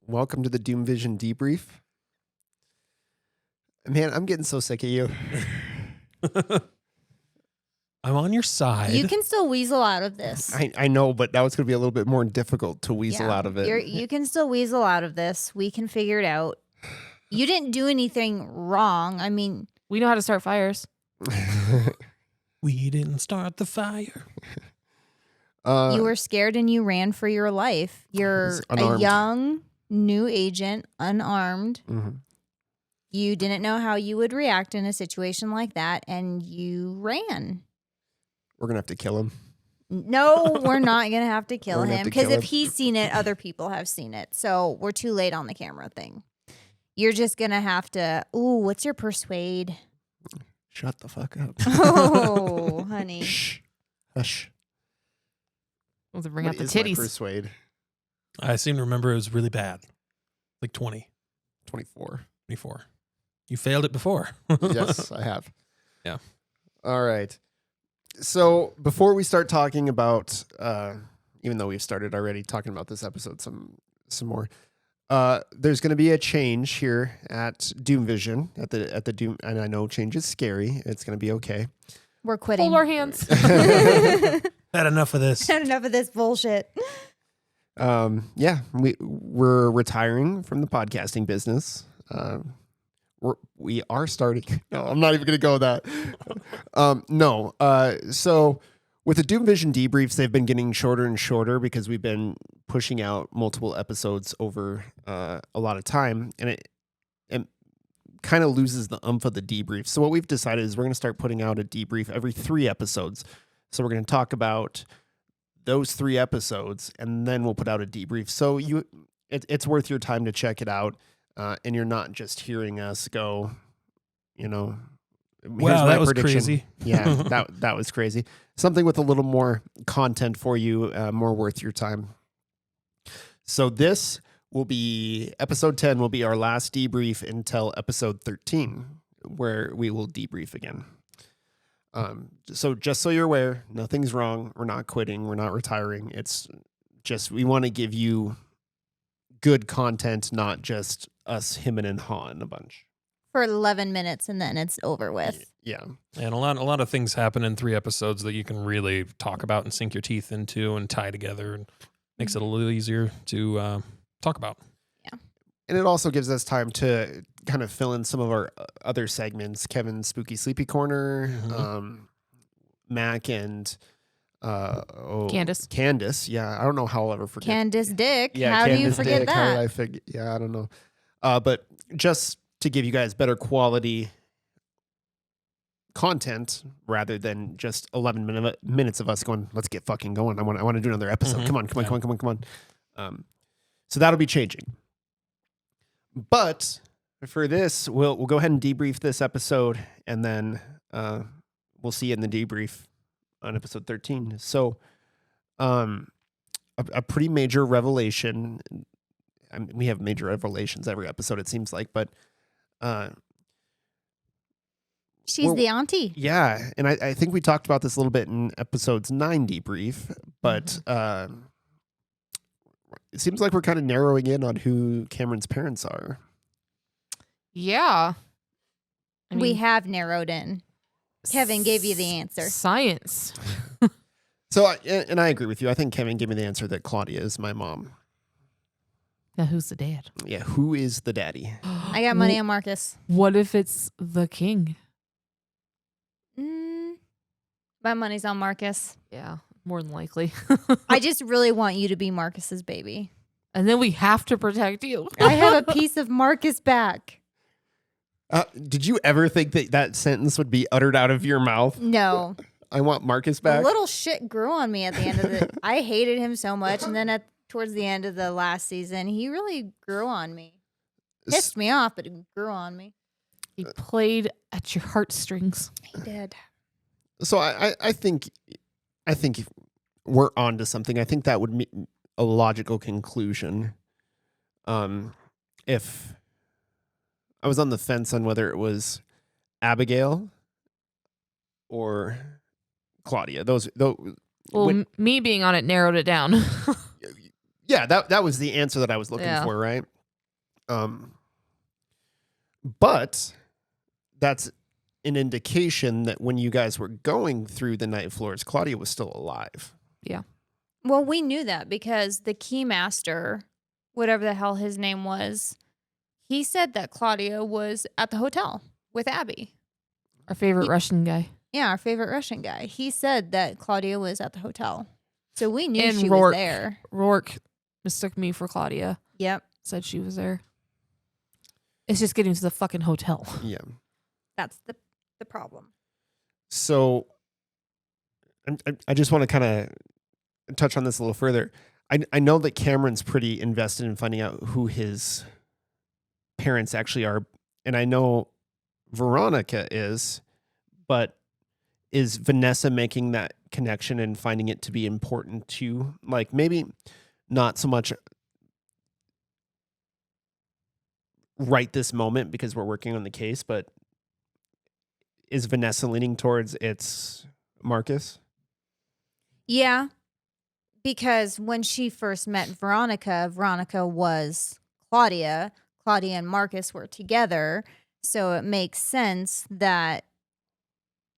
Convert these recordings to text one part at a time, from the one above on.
Welcome to the DoomVision Debrief. Man, I'm getting so sick of you. I'm on your side. You can still weasel out of this. I know, but now it's going to be a little bit more difficult to weasel out of it. You can still weasel out of this. We can figure it out. You didn't do anything wrong. I mean, we know how to start fires. We didn't start the fire. You were scared and you ran for your life. You're a young, new agent, unarmed. Mm-hmm. You didn't know how you would react in a situation like that, and you ran. We're going to have to kill him. No, we're not going to have to kill him, because if him. he's seen it, other people have seen it. So we're too late on the camera thing. You're just going to have to, ooh, what's your persuade? Shut the fuck up. Oh, honey. Shh. Hush. We'll bring What out the is my titties. persuade? I seem to remember it was really bad. Like 20, 24. 24. You failed it before. Yes, I have. Yeah. All right. So before we start talking about, even though we've started already talking about this episode some more, there's going to be a change here at DoomVision at the Doom, and I know change is scary. It's going to be okay. We're quitting. Hold our hands. Had enough of this. Had enough of this bullshit. Yeah, we're retiring from the podcasting business. We are starting. No, I'm not even going to go with that. No. So with the DoomVision debriefs, they've been getting shorter and shorter because we've been pushing out multiple episodes over a lot of time, and it kind of loses the umph of the debrief. So what we've decided is we're going to start putting out a debrief every 3 episodes. So we're going to talk about those 3 episodes, and then we'll put out a debrief. So it's worth your time to check it out, and you're not just hearing us go, Wow, that was crazy. Yeah, that was crazy. Something with a little more content for you, more worth your time. So this will be, episode 10 will be our last debrief until episode 13, where we will debrief again. So just so you're aware, nothing's wrong. We're not quitting. We're not retiring. It's just, we want to give you good content, not just us hemming and hawing a bunch. For 11 minutes, and then it's over with. Yeah. And a lot of things happen in 3 episodes that you can really talk about and sink your teeth into and tie together, and makes it a little easier to talk about. Yeah. And it also gives us time to kind of fill in some of our other segments. Kevin's Spooky Sleepy Corner, Mac and Candace. Yeah, I don't know how I'll ever forget. Candace Dick. Yeah, How Candace do you forget Dick, how did that? Yeah, I don't know. But just to give you guys better quality content rather than just 11 minutes of us going, let's get fucking going. I want to do another episode. Come on. So that'll be changing. But for this, we'll go ahead and debrief this episode, and then we'll see you in the debrief on episode 13. So a pretty major revelation. I mean, we have major revelations every episode, it seems like, but She's the auntie. Yeah, and I think we talked about this a little bit in episodes 9 debrief, but it seems like we're kind of narrowing in on who Cameron's parents are. Yeah. We have narrowed in. Kevin gave you the answer. Science. So, and I agree with you. I think Kevin gave me the answer that Claudia is my mom. Now who's the dad? Yeah, who is the daddy? I got money on Marcus. What if it's the king? My money's on Marcus. Yeah, more than likely. I just really want you to be Marcus's baby. And then we have to protect you. I have a piece of Marcus back. Did you ever think that sentence would be uttered out of your mouth? No. I want Marcus back. A little shit grew on me at the end of it. I hated him so much, and then towards the end of the last season, he really grew on me. Pissed me off, but he grew on me. He played at your heartstrings. He did. So I think we're on to something. I think that would be a logical conclusion. If I was on the fence on whether it was Abigail or Claudia. Those Well, me being on it narrowed it down. yeah, that was the answer that I was looking Yeah. for, right? But that's an indication that when you guys were going through the night floors, Claudia was still alive. Well, we knew that because the keymaster, whatever the hell his name was, he said that Claudia was at the hotel with Abby. Our favorite Russian guy. Yeah, our favorite Russian guy. He said that Claudia was at the hotel. So we knew And she Rourke. was there. Rourke mistook me for Claudia. Yep. Said she was there. It's just getting to the fucking hotel. Yeah. That's the problem. So I just want to kind of touch on this a little further. I know that Cameron's pretty invested in finding out who his parents actually are. And I know Veronica is, but is Vanessa making that connection and finding it to be important too? Like maybe not so much right this moment because we're working on the case, but is Vanessa leaning towards it's Marcus? Yeah. Because when she first met Veronica, Veronica was Claudia. Claudia and Marcus were together. So it makes sense that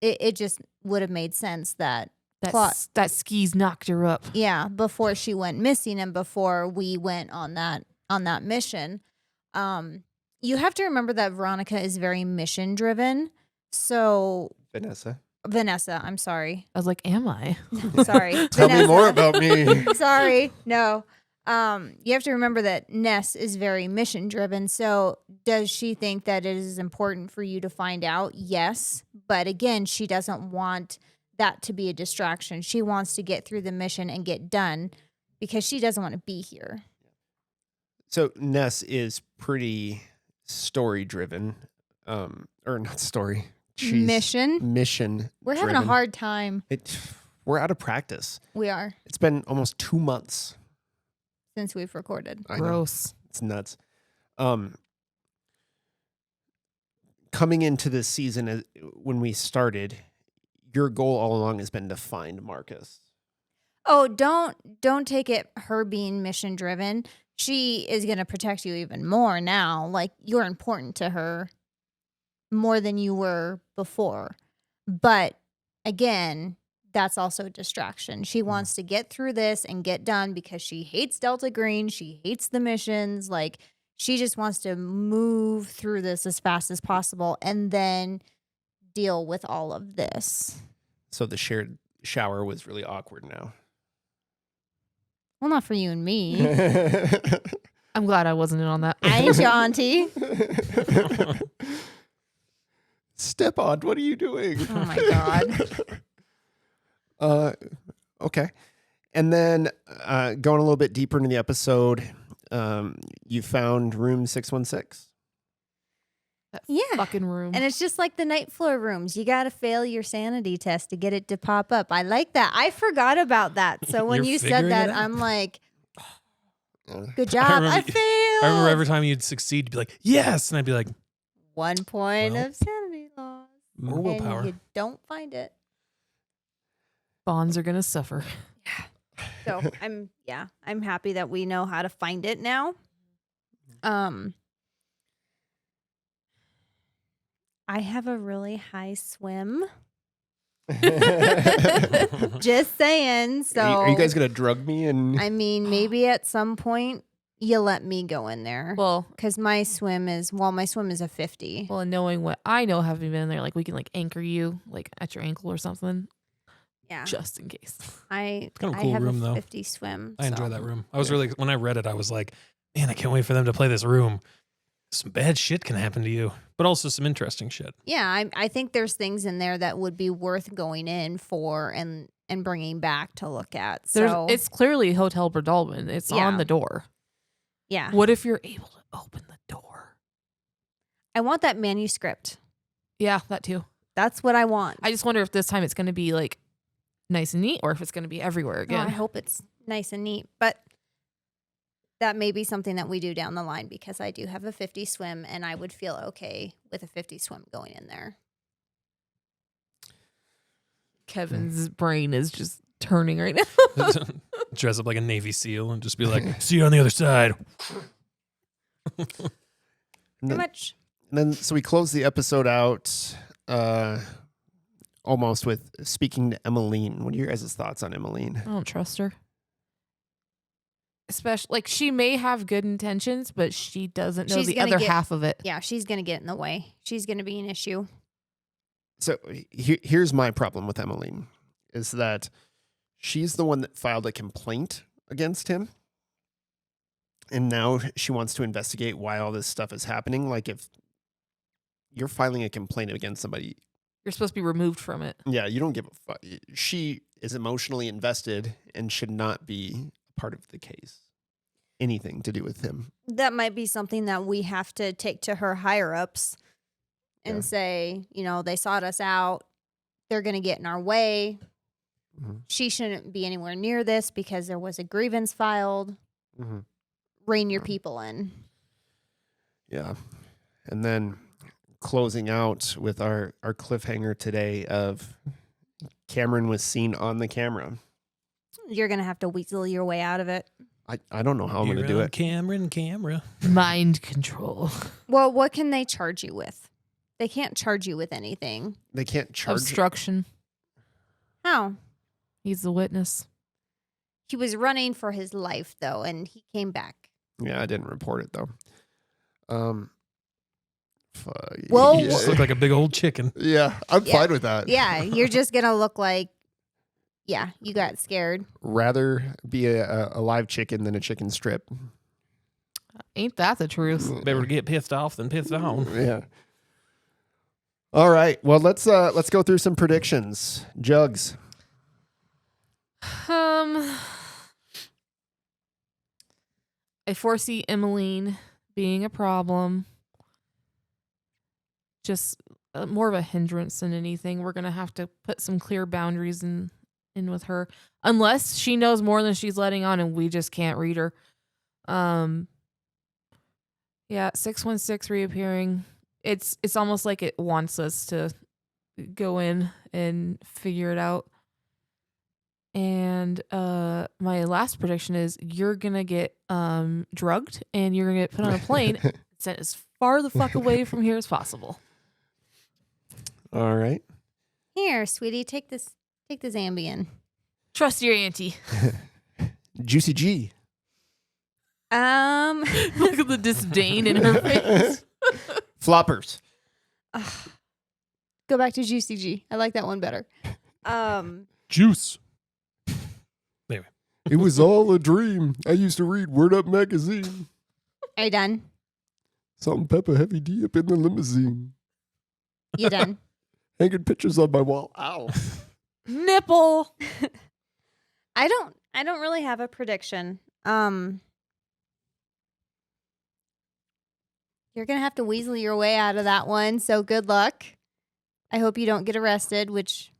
it just would have made sense that That skis knocked her up. yeah, before she went missing and before we went on that mission. You have to remember that Veronica is very mission driven. So Vanessa, I'm sorry. I was like, am I? Sorry. Tell me Vanessa. more about me. Sorry. No. You have to remember that Ness is very mission driven. So does she think that it is important for you to find out? Yes. But again, she doesn't want that to be a distraction. She wants to get through the mission and get done because she doesn't want to be here. So Ness is pretty story driven, or not story. She's mission. We're having a driven. hard time. We're out of practice. We are It's been almost 2 months. since we've recorded. I know. Gross. It's nuts. Coming into this season, when we started, your goal all along has been to find Marcus. Oh, don't take it her being mission driven. She is going to protect you even more now. Like you're important to her more than you were before. But again, that's also a distraction. She wants to get through this and get done because she hates Delta Green. She hates the missions. Like she just wants to move through this as fast as possible and then deal with all of this. So the shared shower was really awkward now. Well, not for you and me. I'm glad I wasn't in on that. I ain't your auntie. Step on, what are you doing? Oh my God. Okay. And then going a little bit deeper into the episode, you found room 616. That Yeah. fucking room. And it's just like the night floor rooms. You got to fail your sanity test to get it to pop up. I like that. I forgot about that. So when You're you said figuring that, it out. I'm like, Uh, good job. I failed. I remember every time you'd succeed, you'd be like, yes. And I'd be like, 1 point Well, of sanity loss. more willpower. And you don't find it. Bonds are gonna suffer. So I'm happy that we know how to find it now. I have a really high swim. Just saying. So are you guys going to drug me? And I mean, maybe at some point you let me go in there. Well, Because my swim is a 50. and knowing what I know, having been in there, like we can like anchor you like at your ankle or something, Yeah. just in case. I kind of a cool have room, a though. 50 swim. I enjoy so. that room. I was really, when I read it, I was like, man, I can't wait for them to play this room. Some bad shit can happen to you, but also some interesting shit. Yeah, I think there's things in there that would be worth going in for and bringing back to look at. So It's clearly Hotel Berdalman. It's Yeah. on the door. yeah, What if you're able to open the door? I want that manuscript. Yeah, that too. That's what I want. I just wonder if this time it's going to be like nice and neat, or if it's going to be everywhere Oh, again. I hope it's nice and neat, but that may be something that we do down the line because I do have a 50 swim and I would feel okay with a 50 swim going in there. Kevin's brain is just turning right now. Dress up like a Navy SEAL and just be like, see you on the other side. Pretty then, much. and then, so we close the episode out almost with speaking to Emmeline. What are your guys' thoughts on Emmeline? I don't trust her. Especially, like, she may have good intentions, but she doesn't know She's the gonna other get- half of it. Yeah, she's going to get in the way. She's going to be an issue. So here's my problem with Emmeline, is that she's the one that filed a complaint against him. And now she wants to investigate why all this stuff is happening. Like, if you're filing a complaint against somebody, You're supposed to be removed from it. yeah, you don't give a fuck. She is emotionally invested and should not be a part of the case. Anything to do with him. That might be something that we have to take to her higher ups and Yeah. say, they sought us out. They're going to get in our way. Mhm. She shouldn't be anywhere near this because there was a grievance filed. Mm-hmm. Rein your people in. Yeah. And then closing out with our cliffhanger today of Cameron was seen on the camera. You're going to have to weasel your way out of it. I don't know how I'm going to do You're on it. camera. Mind control. Well, what can they charge you with? They can't charge you with anything. They can't charge. Obstruction. How? He's the witness. He was running for his life, though, and he came back. Yeah, I didn't report it though. Fuck. Well- You just look like a big old chicken. Yeah, I'm Yeah. fine with that. Yeah, you're just going to look like, you got scared. Rather be a live chicken than a chicken strip. Ain't that the truth? Better to get pissed off than pissed on. Yeah. All right. Well, let's go through some predictions. Jugs. I foresee Emmeline being a problem. Just more of a hindrance than anything. We're gonna have to put some clear boundaries in with her, unless she knows more than she's letting on, and we just can't read her. Yeah, 616 reappearing. It's almost like it wants us to go in and figure it out. And my last prediction is you're gonna get drugged and you're gonna get put on a plane and sent as far the fuck away from here as possible. All right. Here, sweetie, take this Ambien. Trust your auntie. Juicy G. Look at the disdain in her face. Floppers. Go back to Juicy G. I like that one better. Juice. It was all a dream. I used to read Word Up magazine. Are you done? Salt and pepper, heavy D up in the limousine. You done? Hanging pictures on my wall. Ow. Nipple. I don't really have a prediction. You're gonna have to weasel your way out of that one, so good luck. I hope you don't get arrested, which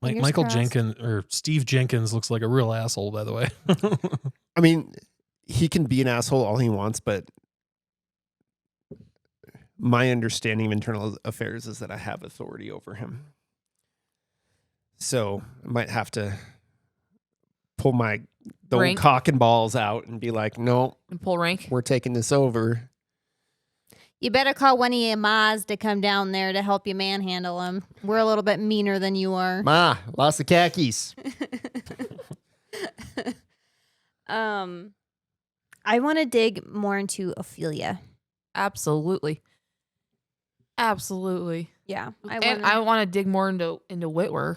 fingers Michael crossed. Jenkins or Steve Jenkins looks like a real asshole, by the way. I mean, he can be an asshole all he wants, but my understanding of internal affairs is that I have authority over him. So I might have to pull the old Rank. cock and balls out and be like, no, And pull rank. we're taking this over. You better call one of your mas to come down there to help you manhandle him. We're a little bit meaner than you are. Ma, lost the khakis. I want to dig more into Ophelia. Absolutely. Absolutely. Yeah, I want to dig more into Whitwer.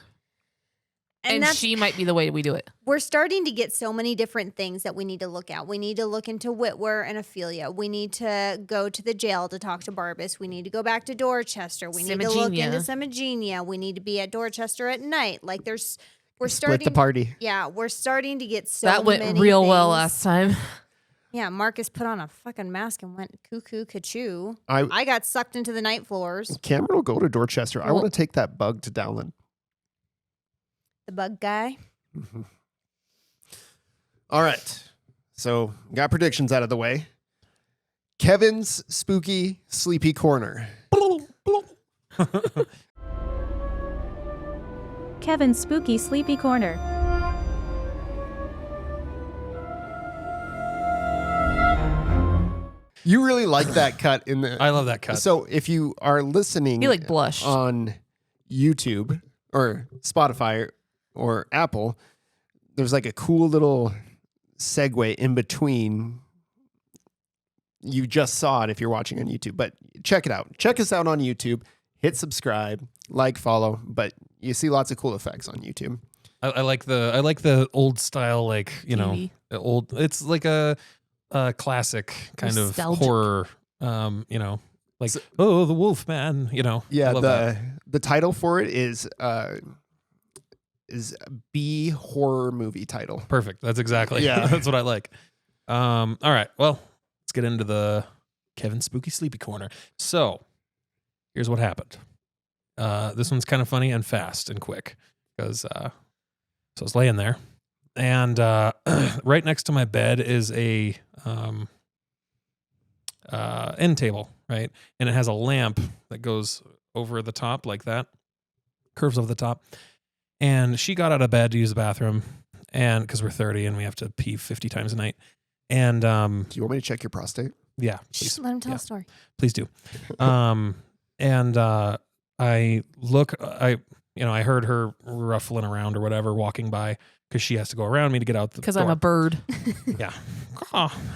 And that's, she might be the way we do it. we're starting to get so many different things that we need to look at. We need to look into Whitwer and Ophelia. We need to go to the jail to talk to Barbas. We need to go back to Dorchester. We need to look Simagenia. into Simagenia. We need to be at Dorchester at night. Like we're Split starting the party. Yeah, we're starting to get so That went many real well things. last time. Yeah, Marcus put on a fucking mask and went cuckoo cachoo. I I got sucked into the night floors. Cameron will go to Dorchester. I Well- want to take that bug to Dowland. The bug guy. Mhm. All right. So got predictions out of the way. Kevin's spooky sleepy corner. Kevin's Spooky Sleepy Corner. You really like that cut in the. I love that cut. So if you are listening, He like blushed. on YouTube or Spotify or Apple, there's like a cool little segue in between. You just saw it if you're watching on YouTube, but check it out. Check us out on YouTube. Hit subscribe, like, follow. But you see lots of cool effects on YouTube. I like the old style, like, you know, TV. old. It's like a classic kind Nostalgic. of horror. You know, like the Wolf Man. You know, Yeah, I love that. the title for it is B horror movie title. Perfect. That's exactly. Yeah. That's what I like. All right. Well, let's get into the Kevin Spooky Sleepy Corner. So here's what happened. This one's kind of funny and fast and quick because so I was laying there, and right next to my bed is a end table, right? And it has a lamp that goes over the top like that, curves over the top. And she got out of bed to use the bathroom, and because we're 30 and we have to pee 50 times a night. And Do you want me to check your prostate? yeah, Shh, please, let him tell Yeah. a story. please do. And I look, I heard her ruffling around or whatever, walking by because she has to go around me to get out the Because door. I'm a bird. Yeah.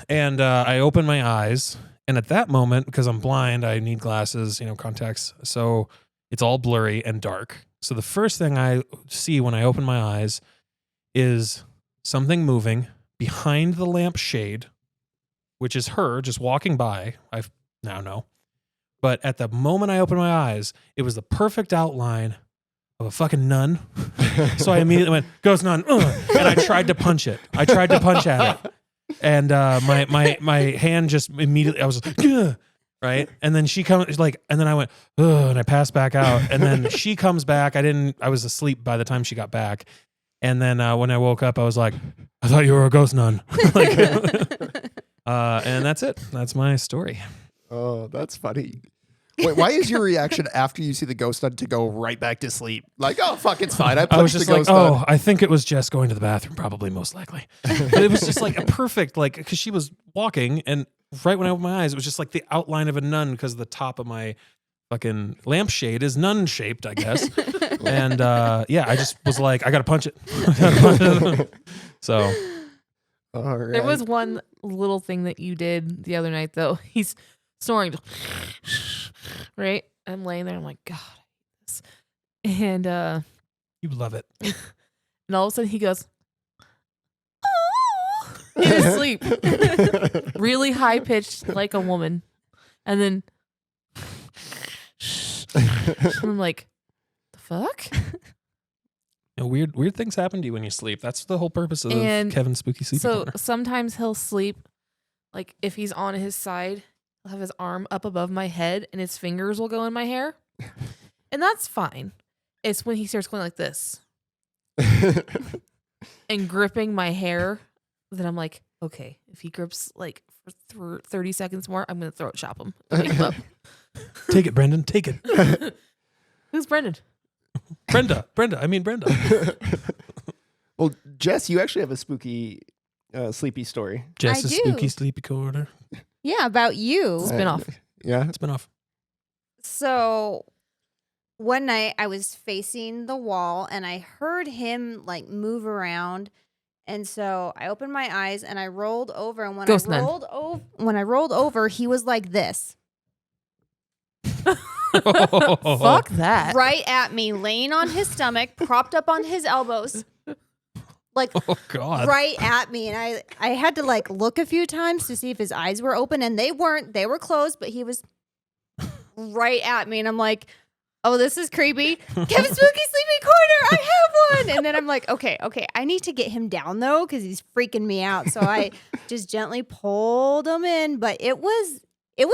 And I open my eyes. And at that moment, because I'm blind, I need glasses, contacts. So it's all blurry and dark. So the first thing I see when I open my eyes is something moving behind the lampshade, which is her just walking by. I now know. But at the moment I opened my eyes, it was the perfect outline of a fucking nun. So I immediately went, "Ghost nun," and I tried to punch it. I tried to punch at it. And my hand just immediately, I was like, "Ugh," right? And then she comes and then I went, "Ugh," and I passed back out. And then she comes back. I was asleep by the time she got back. And then when I woke up, I was like, "I thought you were a ghost nun." And that's it. That's my story. Oh, that's funny. Wait, why is your reaction after you see the ghost nun to go right back to sleep? Like, oh, fuck, it's fine. I I was punched the just like, ghost nun. "Oh, I think it was Jess going to the bathroom, probably, most likely." But it was just like a perfect, like, because she was walking, and right when I opened my eyes, it was just like the outline of a nun because the top of my fucking lampshade is nun shaped, I guess. And yeah, I just was like, I gotta punch it. So All right. There was one little thing that you did the other night, though. He's snoring. Right? I'm laying there. I'm like, God, I hate this. And you love it. and all of a sudden he goes, oh, in his sleep. Really high pitched, like a woman. And then and I'm like, the fuck? Weird things happen to you when you sleep. That's the whole purpose of And Kevin's Spooky Sleepy So Corner. sometimes he'll sleep, like if he's on his side, he'll have his arm up above my head and his fingers will go in my hair. And that's fine. It's when he starts going like this and gripping my hair that I'm like, okay, if he grips like for 30 seconds more, I'm going to throat chop him. Wake him up. Take it, Brendan. Take it. Who's Brendan? Brenda. I mean Brenda. Well, Jess, you actually have a spooky, sleepy story. Jess's do. Spooky Sleepy Corner. Yeah, about you. Spinoff. Yeah. It's been off. So one night I was facing the wall and I heard him like move around. And so I opened my eyes and I rolled over. And when Ghost I nun. rolled over, he was like this, Fuck that. right at me, laying on his stomach, propped up on his elbows, like Oh God. right at me. And I had to like look a few times to see if his eyes were open, and they weren't. They were closed, but he was right at me. And I'm like, oh, this is creepy. Kevin Spooky Sleepy Corner, I have one. And then I'm like, okay, I need to get him down though, because he's freaking me out. So I just gently pulled him in, but it was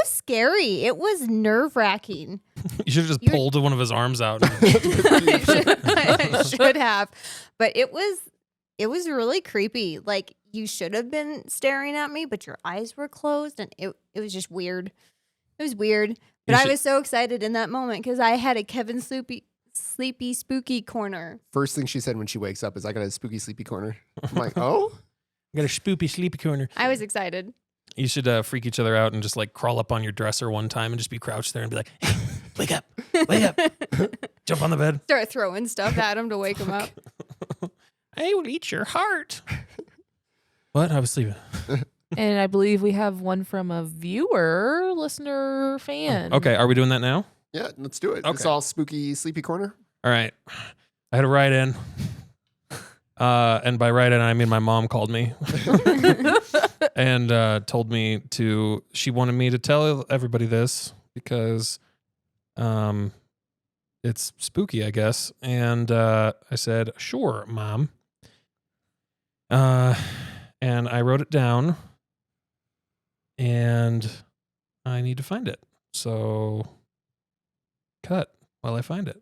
scary. It was nerve wracking. You should have just pulled one of his arms out. I should have, but it was really creepy. Like, you should have been staring at me, but your eyes were closed, and it was just weird. It was weird, but I was so excited in that moment because I had a Kevin Sleepy sleepy, spooky corner. First thing she said when she wakes up is, I got a spooky, sleepy corner. I'm like, oh? Got a spoopy sleepy corner. I was excited. You should freak each other out and just like crawl up on your dresser one time and just be crouched there and be like, hey, wake up, wake up. Jump on the bed. Start throwing stuff at him to wake him up. I will eat your heart. What? I was sleeping. And I believe we have one from a viewer, listener, fan. Okay, are we doing that now? Yeah, let's do it. Okay. It's all spooky, sleepy corner. All right. I had a write in. And by write in, I mean my mom called me and told me she wanted me to tell everybody this because it's spooky, I guess. And I said, sure, Mom. And I wrote it down and I need to find it. So cut while I find it.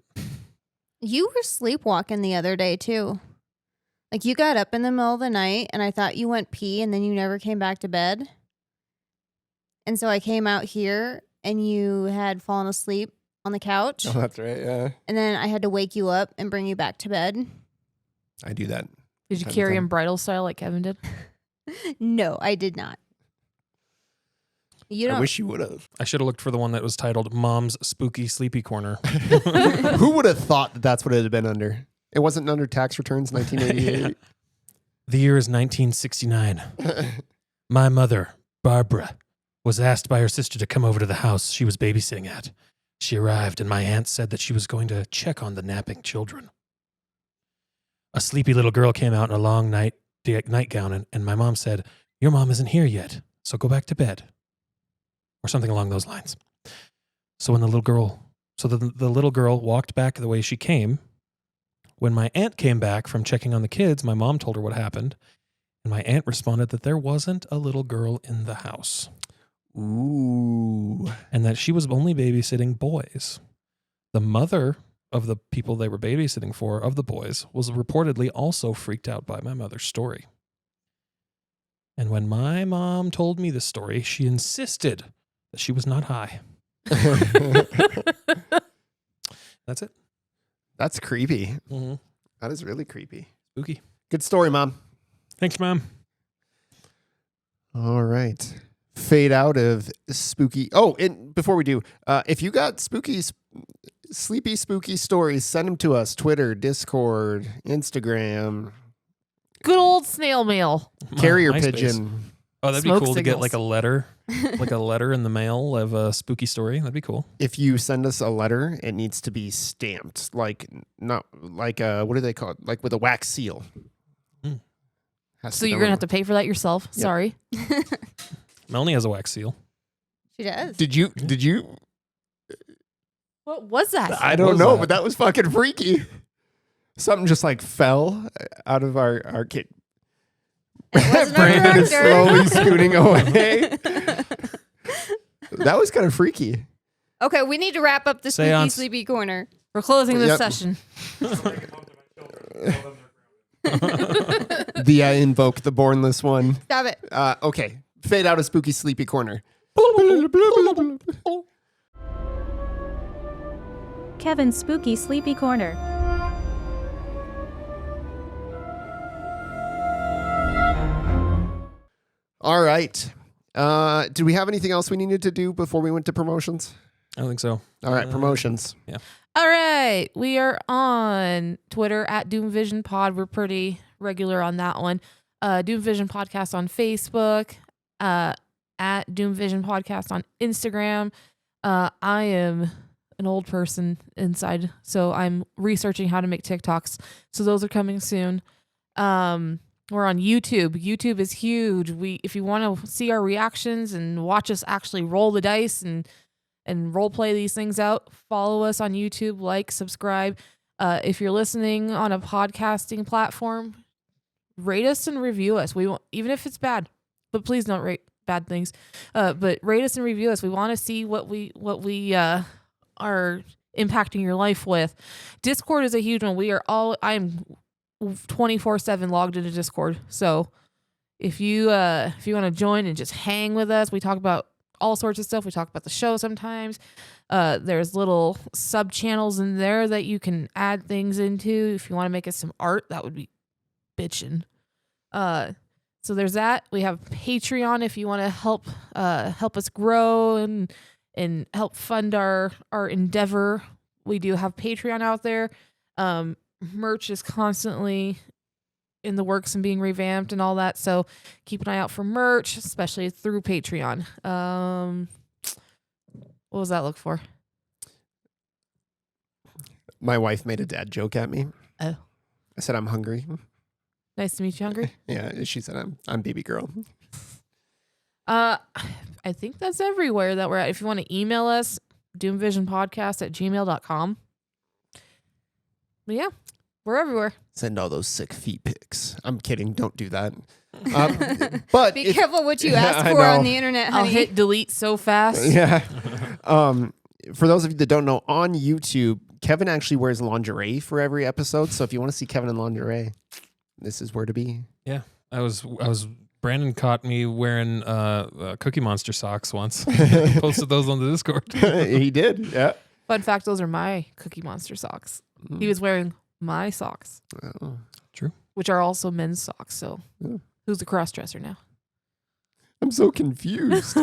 You were sleepwalking the other day, too. Like, you got up in the middle of the night, and I thought you went pee, and then you never came back to bed. And so I came out here, and you had fallen asleep on the couch. Oh, that's right. Yeah. And then I had to wake you up and bring you back to bed. I do that. Did you Time to carry time. him bridal style like Kevin did? No, I did not. You I don't. wish you would have. I should have looked for the one that was titled Mom's Spooky Sleepy Corner. Who would have thought that that's what it had been under? It wasn't under tax returns 1988. The year is 1969. My mother, Barbara, was asked by her sister to come over to the house she was babysitting at. She arrived, and my aunt said that she was going to check on the napping children. A sleepy little girl came out in a long nightgown, and my mom said, "Your mom isn't here yet, so go back to bed." Or something along those lines. So when the little girl walked back the way she came, when my aunt came back from checking on the kids, my mom told her what happened, and my aunt responded that there wasn't a little girl in the house. Ooh. And that she was only babysitting boys. The mother of the people they were babysitting for, of the boys, was reportedly also freaked out by my mother's story. And when my mom told me this story, she insisted that she was not high. That's it. That's creepy. Mm-hmm. That is really creepy. Spooky. Good story, Mom. Thanks, Mom. All right. Fade out of spooky. Oh, and before we do, if you got sleepy, spooky stories, send them to us. Twitter, Discord, Instagram, Good old snail mail. carrier MySpace. pigeon. Oh, that'd Smoke be cool to get signals. like a letter, like a letter in the mail of a spooky story. That'd be cool. If you send us a letter, it needs to be stamped, like not like what do they call it? Like with a wax seal. Mm. Has So to you're go. going to have to pay for that yourself. Yep. Sorry. Melanie has a wax seal. She does. Did you? What was that? I What don't was know, that? but that was fucking freaky. Something just like fell out of our kid. It wasn't our Brandon is director. slowly scooting away. That was kind of freaky. Okay, we need to wrap up the spooky Seance. sleepy corner. We're closing this Yep. session. Invoke the bornless one. Stop it. Okay, fade out of spooky sleepy corner. Kevin's Spooky Sleepy Corner. All right. Did we have anything else we needed to do before we went to promotions? I don't think so. All right, promotions. All right. We are on Twitter at DoomVision Pod. We're pretty regular on that one. DoomVision Podcast on Facebook. At DoomVision Podcast on Instagram. I am an old person inside, so I'm researching how to make TikToks. So those are coming soon. We're on YouTube. YouTube is huge. If you want to see our reactions and watch us actually roll the dice and role play these things out, follow us on YouTube, like, subscribe. If you're listening on a podcasting platform, rate us and review us. We won't, even if it's bad, but please don't rate bad things. But rate us and review us. We want to see what we are impacting your life with. Discord is a huge one. I'm 24/7 logged into Discord. So if you want to join and just hang with us, we talk about all sorts of stuff. We talk about the show sometimes. There's little sub channels in there that you can add things into. If you want to make us some art, that would be bitchin'. So there's that. We have Patreon if you want to help us grow and help fund our endeavor. We do have Patreon out there. Merch is constantly in the works and being revamped and all that. So keep an eye out for merch, especially through Patreon. What was that look for? My wife made a dad joke at me. Oh. I said, I'm hungry. Nice to meet you, Hungry. Yeah, she said, I'm baby girl. I think that's everywhere that we're at. If you want to email us, doomvisionpodcast@gmail.com. But yeah, we're everywhere. Send all those sick feet pics. I'm kidding. Don't do that. But Be careful what you ask I for know. on the internet, I'll honey. hit delete so fast. Yeah. For those of you that don't know, on YouTube, Kevin actually wears lingerie for every episode. So if you want to see Kevin in lingerie, this is where to be. Yeah, I was. Brandon caught me wearing Cookie Monster socks once. Posted those on the Discord. He did. Yeah. Fun fact, those are my Cookie Monster socks. He was wearing my socks, Oh. which are also men's socks. So Yeah. who's the cross-dresser now? I'm so confused.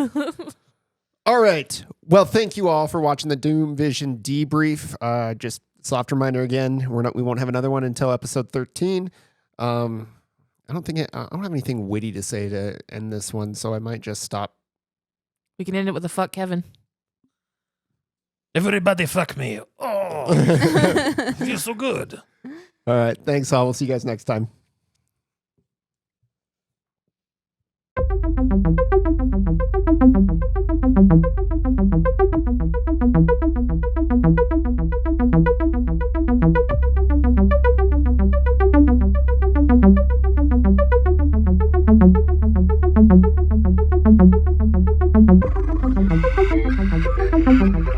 All right. Well, thank you all for watching the DoomVision debrief. Just soft reminder again, we won't have another one until episode 13. I don't have anything witty to say to end this one, so I might just stop. We can end it with a fuck Kevin. Everybody fuck me. Oh, feels so good. All right. Thanks all. We'll see you guys next time.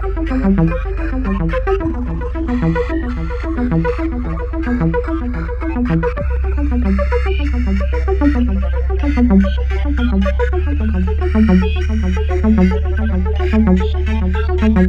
Thank you.